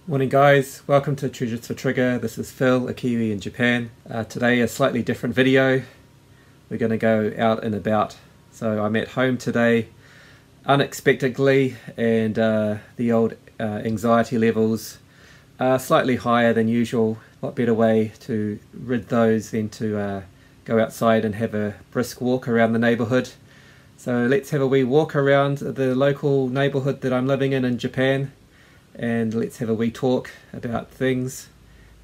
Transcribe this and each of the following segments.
Morning guys, welcome to Treasures for Trigger. This is Phil, a Kiwi in Japan. Today a slightly different video. We're going to go out and about. So I'm at home today unexpectedly, and the old anxiety levels are slightly higher than usual. What better way to rid those than to go outside and have a brisk walk around the neighbourhood. So let's have a wee walk around the local neighbourhood that I'm living in Japan, and let's have a wee talk about things.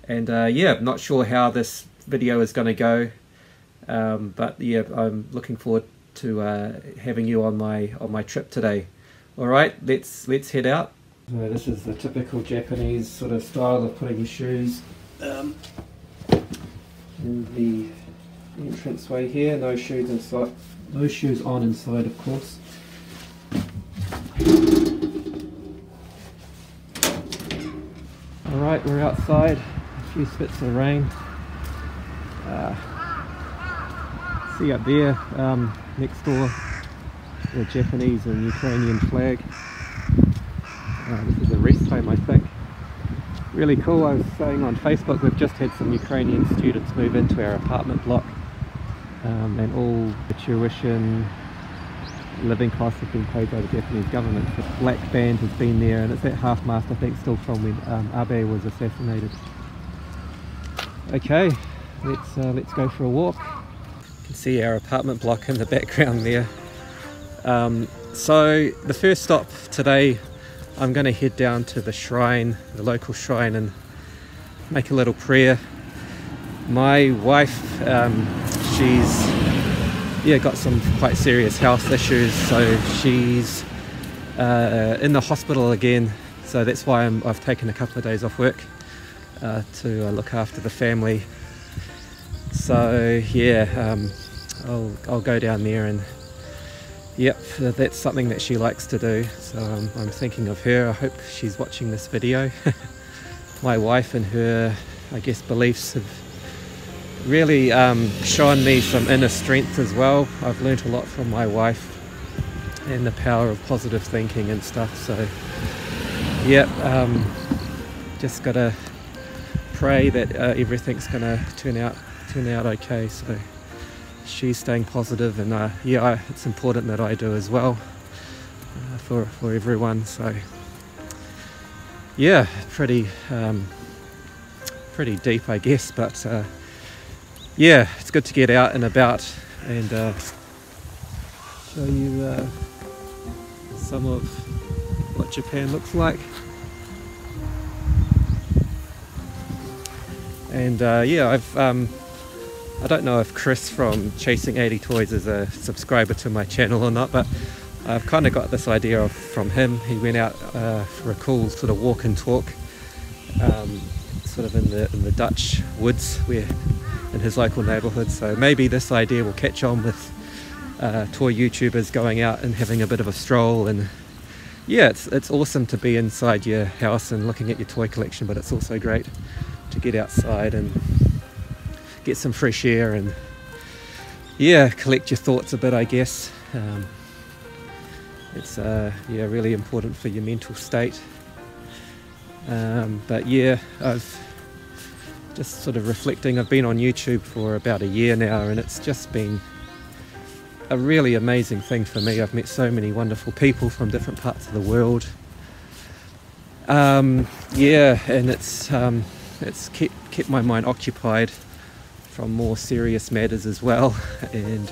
And yeah, I'm not sure how this video is going to go, but yeah, I'm looking forward to having you on my trip today. All right, let's head out. So this is the typical Japanese sort of style of putting your shoes in the entranceway here. No shoes inside. No shoes on inside, of course. Alright, we're outside. A few spits of rain. See up there, next door, the Japanese and Ukrainian flag. This is a rest home, I think. Really cool. I was saying on Facebook, we've just had some Ukrainian students move into our apartment block. And all the tuition, living costs have been paid by the Japanese government. The black band has been there, and it's at half-mast, I think, still from when Abe was assassinated. Okay, let's go for a walk. You can see our apartment block in the background there. So the first stop today, I'm going to head down to the shrine, the local shrine, and make a little prayer. My wife, she's got some quite serious health issues, so she's in the hospital again. So that's why I've taken a couple of days off work to look after the family. So yeah, I'll go down there, and yep, that's something that she likes to do. So I'm thinking of her. I hope she's watching this video. My wife and her, I guess, beliefs have really shown me some inner strength as well. I've learnt a lot from my wife and the power of positive thinking and stuff. So yeah, just gotta pray that everything's gonna turn out okay. So she's staying positive, and yeah, it's important that I do as well, for everyone. So yeah, pretty deep, I guess, but yeah, it's good to get out and about and show you some of what Japan looks like. And yeah, I don't know if Chris from Chasing 80 Toys is a subscriber to my channel or not, but I've kind of got this idea from him. He went out for a cool sort of walk and talk, sort of in the Dutch woods in his local neighbourhood. So maybe this idea will catch on with toy YouTubers going out and having a bit of a stroll. And yeah, it's awesome to be inside your house and looking at your toy collection, but it's also great to get outside and get some fresh air and yeah, collect your thoughts a bit, I guess. It's yeah, really important for your mental state. But yeah, I've just sort of reflecting. I've been on YouTube for about a year now, and it's just been a really amazing thing for me. I've met so many wonderful people from different parts of the world. Yeah, and it's kept my mind occupied from more serious matters as well. And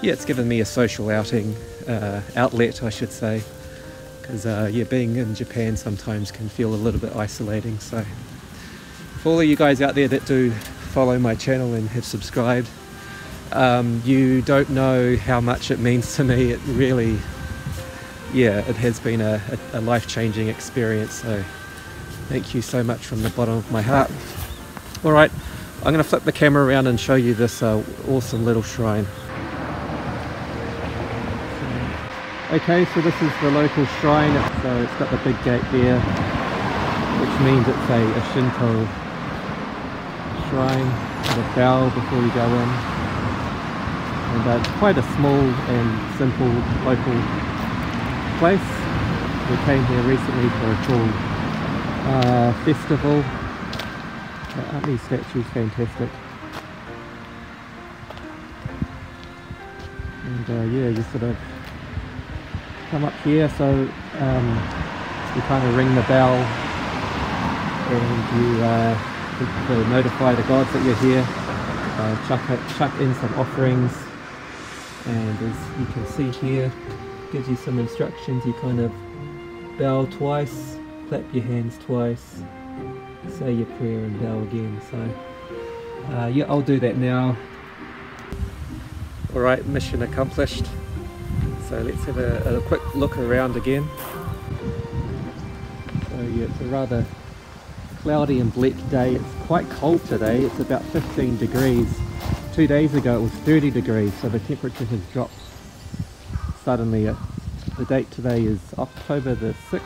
yeah, it's given me a social outlet, I should say, because yeah, being in Japan sometimes can feel a little bit isolating. So for all of you guys out there that do follow my channel and have subscribed, you don't know how much it means to me. It really, yeah, it has been a life-changing experience. So thank you so much from the bottom of my heart. All right, I'm going to flip the camera around and show you this awesome little shrine. Okay, so this is the local shrine. So it's got the big gate there, which means it's a Shinto shrine, the bell before you go in. And it's quite a small and simple local place. We came here recently for a cool festival. Aren't these statues fantastic? And yeah, you sort of come up here, so you kind of ring the bell and you to notify the gods that you're here. Chuck in some offerings, and as you can see here, gives you some instructions. You kind of bow twice, clap your hands twice, say your prayer and bow again. So yeah, I'll do that now. Alright, mission accomplished. So let's have a quick look around again. So yeah, it's a rather cloudy and bleak day. It's quite cold today. It's about 15 degrees. 2 days ago it was 30 degrees, so the temperature has dropped suddenly. The date today is October the 6th.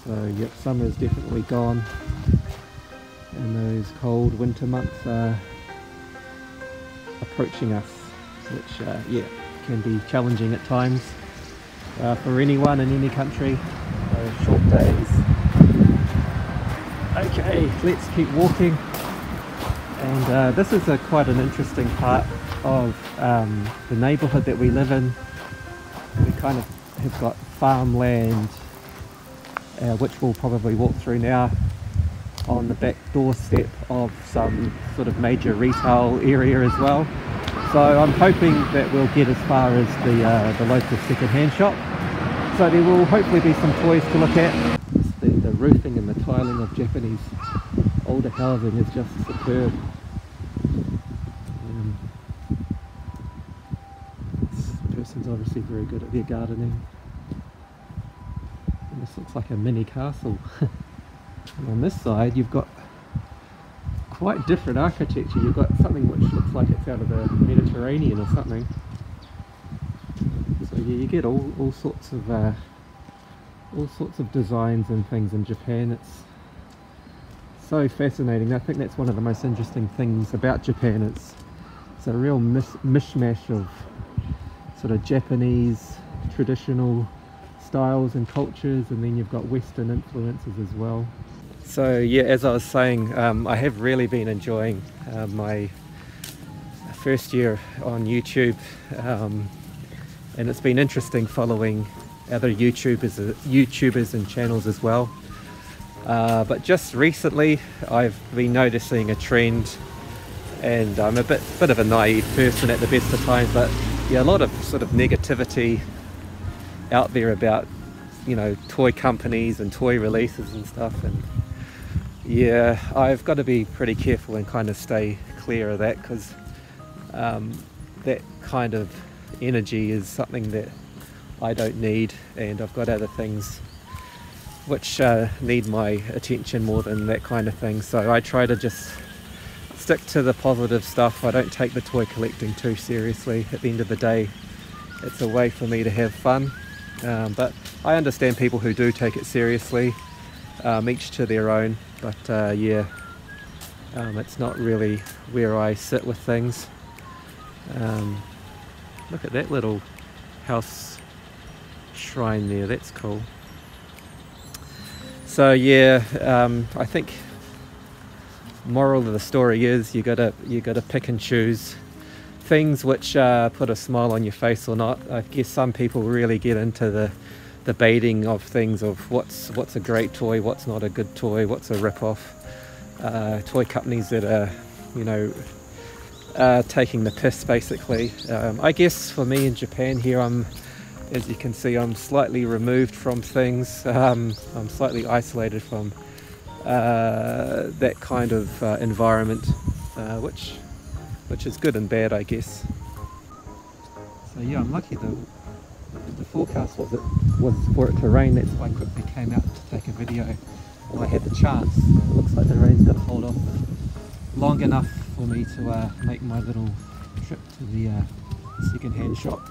So yep, summer is definitely gone, and those cold winter months are approaching us, which yeah, can be challenging at times for anyone in any country. Those short days. Okay, let's keep walking. And this is quite an interesting part of the neighbourhood that we live in. We kind of have got farmland, which we'll probably walk through now, on the back doorstep of some sort of major retail area as well. So I'm hoping that we'll get as far as the local second-hand shop. So there will hopefully be some toys to look at. The roofing and the tiling of Japanese older housing is just superb. This person's obviously very good at their gardening. And this looks like a mini castle. And on this side you've got quite different architecture. You've got something which looks like it's out of the Mediterranean or something. So yeah, you get all sorts of designs and things in Japan. It's so fascinating. I think that's one of the most interesting things about Japan. It's a real mishmash of sort of Japanese traditional styles and cultures, and then you've got Western influences as well. So yeah, as I was saying, I have really been enjoying my first year on YouTube, and it's been interesting following other YouTubers and channels as well. But just recently I've been noticing a trend, and I'm a bit of a naive person at the best of times, but yeah, a lot of sort of negativity out there about, you know, toy companies and toy releases and stuff, and yeah, I've got to be pretty careful and kind of stay clear of that, because that kind of energy is something that I don't need, and I've got other things which need my attention more than that kind of thing. So I try to just stick to the positive stuff. I don't take the toy collecting too seriously. At the end of the day, it's a way for me to have fun, but I understand people who do take it seriously, each to their own. But yeah, it's not really where I sit with things. Look at that little house shrine there, that's cool. So yeah, I think moral of the story is you gotta pick and choose things which put a smile on your face or not. I guess some people really get into the debating of things, of what's a great toy, what's not a good toy, what's a rip-off. Toy companies that are, you know, taking the piss basically. I guess for me in Japan here, as you can see, I'm slightly removed from things. I'm slightly isolated from that kind of environment, which is good and bad, I guess. So yeah, I'm lucky the forecast was for it to rain. That's why I quickly came out to take a video while I had the chance. It looks like the rain's going to hold off long enough for me to make my little trip to the second-hand shop.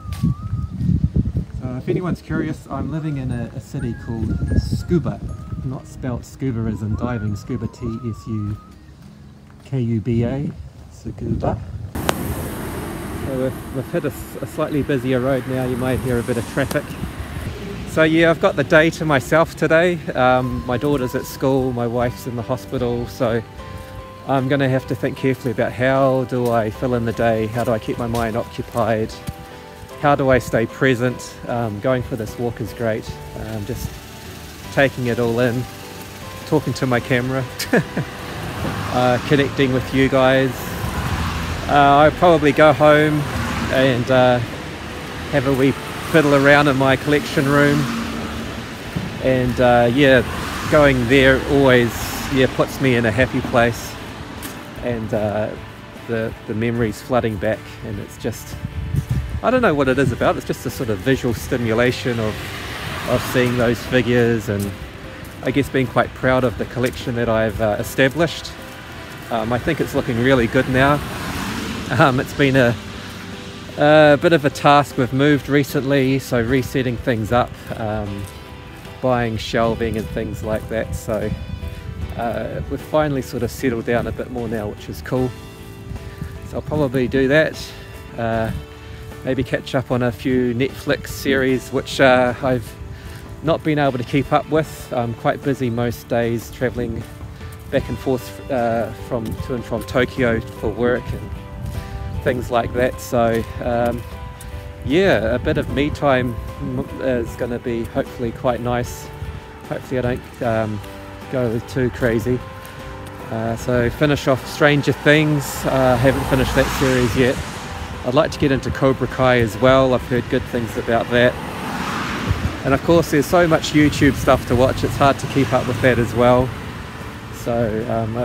So if anyone's curious, I'm living in a city called Tsukuba, not spelt scuba as in diving, Scuba, T-S-U-K-U-B-A, Tsukuba. So we've hit a slightly busier road now. You might hear a bit of traffic. So yeah, I've got the day to myself today. My daughter's at school, my wife's in the hospital, so I'm going to have to think carefully about how do I fill in the day, how do I keep my mind occupied, how do I stay present. Going for this walk is great, just taking it all in, talking to my camera, connecting with you guys. I'll probably go home and have a wee fiddle around in my collection room, and yeah, going there always puts me in a happy place, and the memories flooding back, and it's just, I don't know what it is about, it's just a sort of visual stimulation of seeing those figures, and I guess being quite proud of the collection that I've established. I think it's looking really good now. It's been a bit of a task. We've moved recently, so resetting things up, buying shelving and things like that, so we've finally sort of settled down a bit more now, which is cool. So I'll probably do that, maybe catch up on a few Netflix series which I've not been able to keep up with. I'm quite busy most days, travelling back and forth to and from Tokyo for work and things like that, so yeah, a bit of me time is going to be hopefully quite nice. Hopefully I don't go too crazy. So finish off Stranger Things. Haven't finished that series yet. I'd like to get into Cobra Kai as well. I've heard good things about that, and of course there's so much YouTube stuff to watch, it's hard to keep up with that as well. So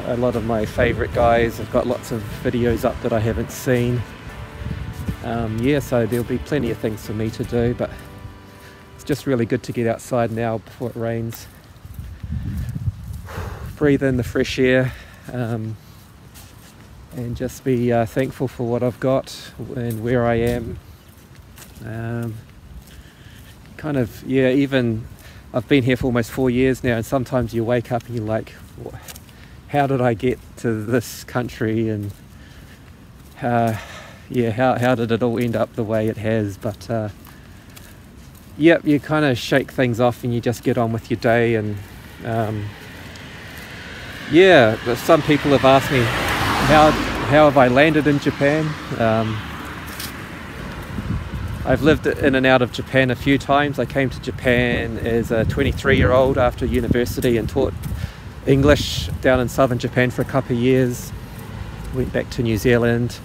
a lot of my favourite guys have got lots of videos up that I haven't seen. Yeah, so there'll be plenty of things for me to do, but it's just really good to get outside now before it rains. Breathe in the fresh air, and just be thankful for what I've got and where I am. Kind of, yeah, even I've been here for almost 4 years now, and sometimes you wake up and you're like, how did I get to this country, and yeah, how did it all end up the way it has? But yep, you kind of shake things off and you just get on with your day. And yeah, some people have asked me how have I landed in Japan. I've lived in and out of Japan a few times. I came to Japan as a 23-year-old after university and taught English down in southern Japan for a couple of years. Went back to New Zealand,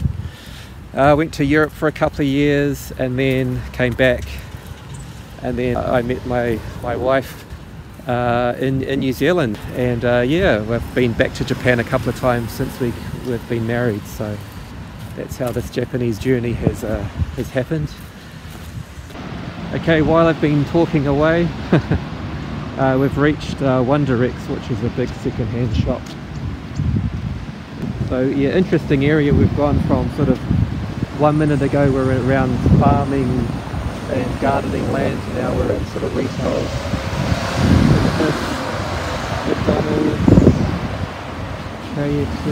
went to Europe for a couple of years, and then came back, and then I met my wife in New Zealand, and yeah, we've been back to Japan a couple of times since we've been married. So that's how this Japanese journey has happened. Okay, while I've been talking away, we've reached Wonder X, which is a big second-hand shop. So yeah, interesting area. We've gone from sort of 1 minute ago we were around farming and gardening land, now we're in sort of retail. McDonald's, KFC.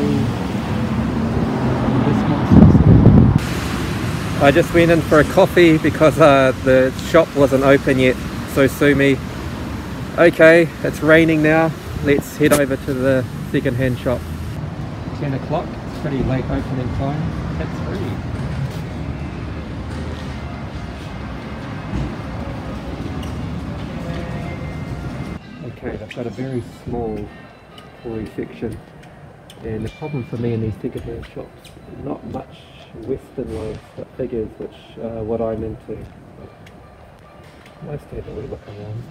I just went in for a coffee because the shop wasn't open yet, so sue me. Okay, it's raining now, let's head over to the second-hand shop. 10 o'clock, it's pretty late opening time. It's free. Okay, they've got a very small toy section, and the problem for me in these second-hand shops, not much western figures, which what I'm into. Let's have a wee look around.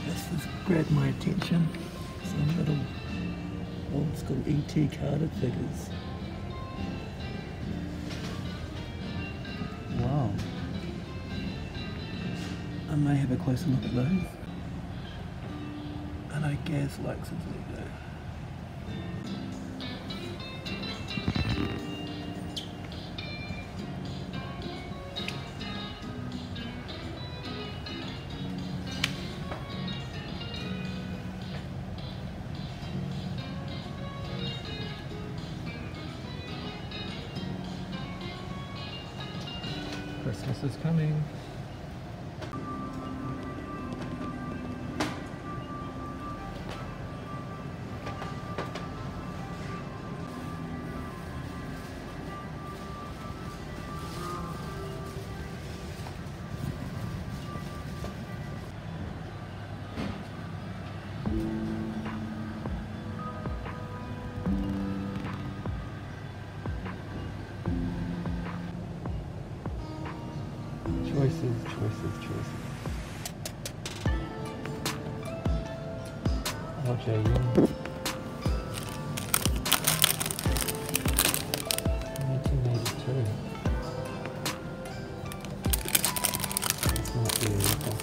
This has grabbed my attention. Some little old school ET carded figures. Wow. I may have a closer look at those. I know Gaz likes his Lego. is coming. Choices. Okay, yeah. 1982. It's not beautiful.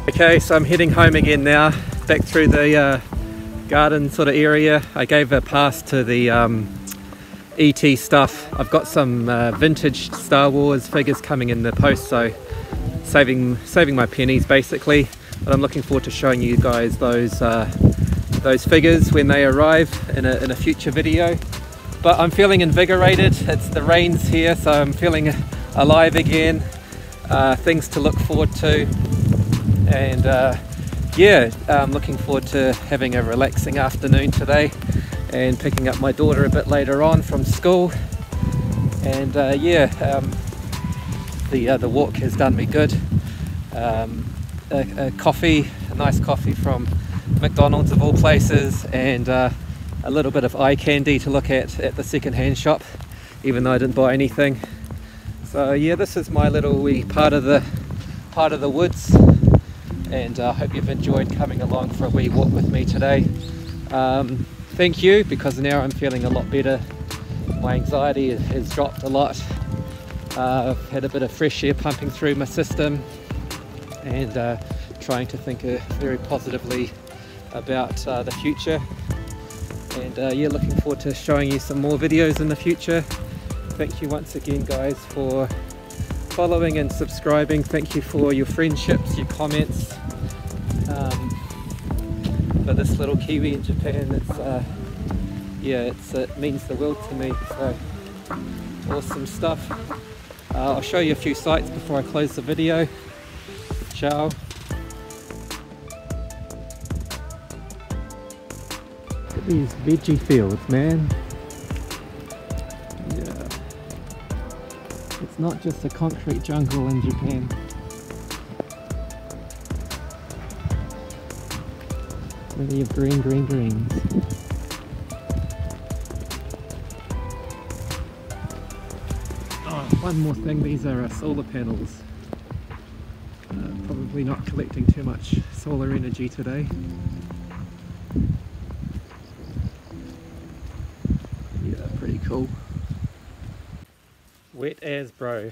Okay, so I'm heading home again now, back through the garden sort of area. I gave a pass to the ET stuff. I've got some vintage Star Wars figures coming in the post, so saving my pennies basically. But I'm looking forward to showing you guys those figures when they arrive in a future video. But I'm feeling invigorated. It's the rains here, so I'm feeling alive again. Things to look forward to, and yeah, I'm looking forward to having a relaxing afternoon today and picking up my daughter a bit later on from school. And yeah, the walk has done me good. A nice coffee from McDonald's of all places, and a little bit of eye candy to look at the second-hand shop, even though I didn't buy anything. So yeah, this is my little wee part of the woods. And I hope you've enjoyed coming along for a wee walk with me today. Thank you, because now I'm feeling a lot better. My anxiety has dropped a lot. I've had a bit of fresh air pumping through my system, and trying to think very positively about the future. And yeah, looking forward to showing you some more videos in the future. Thank you once again, guys, for following and subscribing. Thank you for your friendships, your comments. For this little Kiwi in Japan, it means the world to me. So awesome stuff. I'll show you a few sights before I close the video. Ciao. Look at these veggie fields, man. Yeah. It's not just a concrete jungle in Japan. Plenty of greens. Oh, one more thing, these are solar panels. Probably not collecting too much solar energy today. Yeah, pretty cool. Wet as bro.